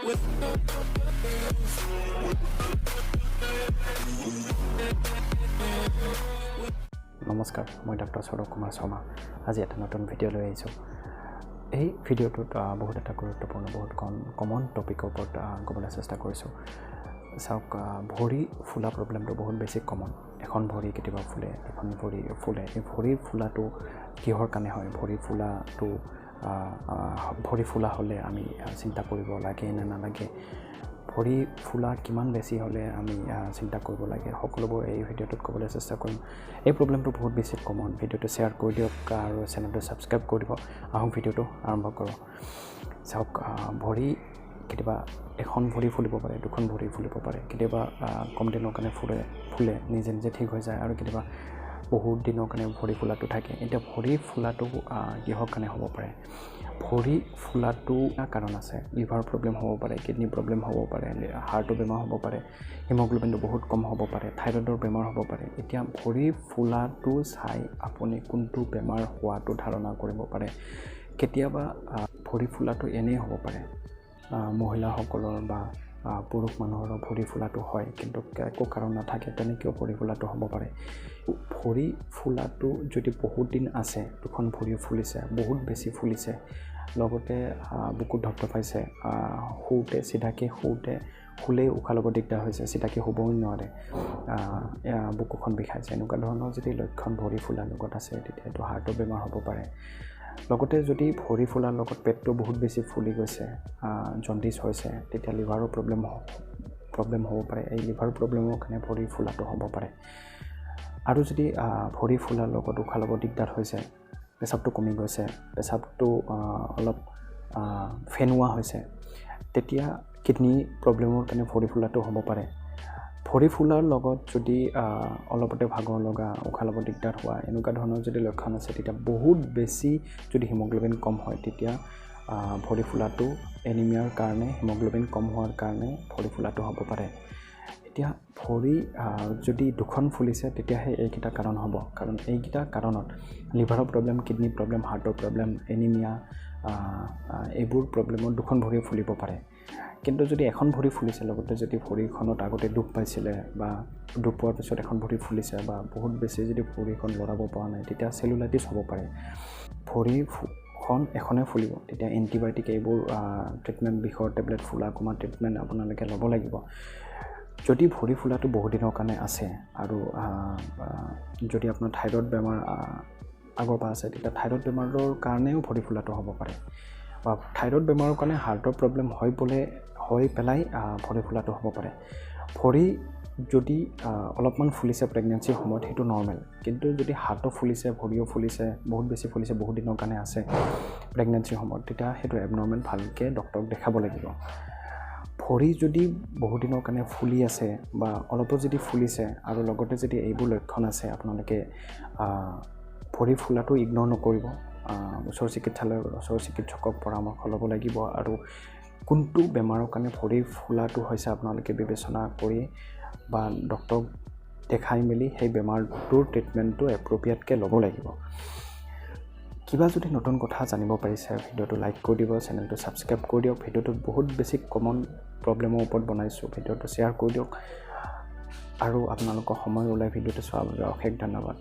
নমস্কাৰ মই ডক্টৰ সৌৰভ কুমাৰ শৰ্মা আজি এটা নতুন ভিডিঅ' লৈ আহিছোঁ এই ভিডিঅ'টোত বহুত এটা গুৰুত্বপূৰ্ণ বহুত কমন টপিকৰ ওপৰত ক'বলৈ চেষ্টা কৰিছোঁ চাওক ভৰি ফুলা প্ৰব্লেমটো বহুত বেছি কমন এখন ভৰি কেতিয়াবা ফুলে এখন ভৰি ফুলে এই ভৰি ফুলাটো কিহৰ কাৰণে হয় ভৰি ফুলা হ'লে আমি চিন্তা কৰিব লাগে নে নালাগে ভৰি ফুলা কিমান বেছি হ'লে আমি চিন্তা কৰিব লাগে সকলোবোৰ এই ভিডিঅ'টোত ক'বলৈ চেষ্টা কৰিম এই প্ৰব্লেমটো বহুত বেছি কমন ভিডিঅ'টো শ্বেয়াৰ কৰি দিয়ক আৰু চেনেলটো ছাবস্ক্ৰাইব কৰি দিব আহক ভিডিঅ'টো আৰম্ভ কৰোঁ চাওক ভৰি কেতিয়াবা এখন ভৰি ফুলিব পাৰে দুখন ভৰি ফুলিব পাৰে কেতিয়াবা কম দিনৰ কাৰণে ফুলে নিজে নিজে ঠিক হৈ যায় আৰু কেতিয়াবা বহুত দিনৰ কাৰণে ভৰি ফুলাটো থাকে এতিয়া ভৰি ফুলাটো কিহৰ কাৰণে হ'ব পাৰে ভৰি ফুলাটো কাৰণ আছে লিভাৰ প্ৰব্লেম হ'ব পাৰে কিডনি প্ৰব্লেম হ'ব পাৰে হাৰ্টৰ বেমাৰ হ'ব পাৰে হিমোগ্লোবিনটো বহুত কম হ'ব পাৰে থাইৰয়ডৰ বেমাৰ হ'ব পাৰে এতিয়া ভৰি ফুলাটো চাই আপুনি কোনটো বেমাৰ হোৱাটো ধাৰণা কৰিব পাৰে কেতিয়াবা ভৰি ফুলাটো এনেই হ'ব পাৰে মহিলাসকলৰ বা পুৰুষ মানুহৰ ভৰি ফুলাটো হয় কিন্তু একো কাৰণ নাথাকে তেনেকৈও ভৰি ফুলাটো হ'ব পাৰে ভৰি ফুলাটো যদি বহুত দিন আছে দুখন ভৰি ফুলিছে বহুত বেছি ফুলিছে লগতে বুকুত ধপধপাইছে শুওঁতে চিধাকৈ শুলেই উশাহ ল'ব দিগদাৰ হৈছে চিধাকৈ শুবই নোৱাৰে বুকুখন বিষাইছে এনেকুৱা ধৰণৰ যদি লক্ষণ ভৰি ফুলাৰ লগত আছে তেতিয়াতো হাৰ্টৰ বেমাৰ হ'ব পাৰে লগতে যদি ভৰি ফুলাৰ লগত পেটটো বহুত বেছি ফুলি গৈছে জণ্ডিছ হৈছে তেতিয়া লিভাৰৰ প্ৰব্লেম হ'ব পাৰে এই লিভাৰ প্ৰব্লেমৰ কাৰণে ভৰি ফুলাটো হ'ব পাৰে আৰু যদি ভৰি ফুলাৰ লগত উশাহ ল'ব দিগদাৰ হৈছে পেচাবটো কমি গৈছে পেচাবটো অলপ ফেনুৱা হৈছে তেতিয়া কিডনি প্ৰব্লেমৰ কাৰণে ভৰি ফুলাটো হ'ব পাৰে ভৰি ফুলাৰ লগত যদি অলপতে ভাগৰ লগা উশাহ ল'ব দিগদাৰ হোৱা এনেকুৱা ধৰণৰ যদি লক্ষণ আছে তেতিয়া বহুত বেছি যদি হিমোগ্লোবিন কম হয় তেতিয়া ভৰি ফুলাটো এনিমিয়াৰ কাৰণে হিমোগ্লোবিন কম হোৱাৰ কাৰণে ভৰি ফুলাটো হ'ব পাৰে এতিয়া ভৰি যদি দুখন ফুলিছে তেতিয়াহে এইকেইটা কাৰণ হ'ব কাৰণ এইকেইটা কাৰণত লিভাৰৰ প্ৰব্লেম কিডনি প্ৰব্লেম হাৰ্টৰ প্ৰব্লেম এনিমিয়া এইবোৰ প্ৰব্লেমত দুখন ভৰি ফুলিব পাৰে কিন্তু যদি এখন ভৰি ফুলিছে লগতে যদি ভৰিখনত আগতে দুখ পাইছিলে বা দুখ পোৱাৰ পিছত এখন ভৰি ফুলিছে বা বহুত বেছি যদি ভৰিখন লৰাব পৰা নাই তেতিয়া চেলুলাইটিছ হ'ব পাৰে ভৰিখন এখনে ফুলিব তেতিয়া এণ্টিবায়'টিক এইবোৰ ট্ৰিটমেণ্ট বিষৰ টেবলেট ফুলা কমা ট্ৰিটমেণ্ট আপোনালোকে ল'ব লাগিব যদি ভৰি ফুলাটো বহুত দিনৰ কাৰণে আছে আৰু যদি আপোনাৰ থাইৰয়ড বেমাৰ আগৰ পৰা আছে তেতিয়া থাইৰয়ড বেমাৰৰ কাৰণেও ভৰি ফুলাটো হ'ব পাৰে বা থাইৰয়ড বেমাৰৰ কাৰণে হাৰ্টৰ প্ৰব্লেম হৈ পেলাই ভৰি ফুলাটো হ'ব পাৰে ভৰি যদি অলপমান ফুলিছে প্ৰেগনেঞ্চিৰ সময়ত সেইটো নৰ্মেল কিন্তু যদি হাৰ্টো ফুলিছে ভৰিও ফুলিছে বহুত বেছি ফুলিছে বহুত দিনৰ কাৰণে আছে প্ৰেগনেঞ্চিৰ সময়ত তেতিয়া সেইটো এবনৰ্মেল ভালকৈ ডক্টৰক দেখাব লাগিব ভৰি যদি বহুত দিনৰ কাৰণে ফুলি আছে বা অলপো যদি ফুলিছে আৰু লগতে যদি এইবোৰ লক্ষণ আছে আপোনালোকে ভৰি ফুলাটো ইগন'ৰ নকৰিব ওচৰ চিকিৎসকৰ পৰামৰ্শ ল'ব লাগিব আৰু কোনটো বেমাৰৰ কাৰণে ভৰি ফুলাটো হৈছে আপোনালোকে বিবেচনা কৰি বা ডক্টৰক দেখাই মেলি সেই বেমাৰটোৰ ট্ৰিটমেণ্টটো এপ্ৰ'প্ৰিয়েটকৈ ল'ব লাগিব কিবা যদি নতুন কথা জানিব পাৰিছে ভিডিঅ'টো লাইক কৰি দিব চেনেলটো ছাবস্ক্ৰাইব কৰি দিয়ক ভিডিঅ'টো বহুত বেছি কমন প্ৰব্লেমৰ ওপৰত বনাইছোঁ ভিডিঅ'টো শ্বেয়াৰ কৰি দিয়ক আৰু আপোনালোকৰ সময় ওলাই ভিডিঅ'টো চোৱাৰ বাবে অশেষ ধন্যবাদ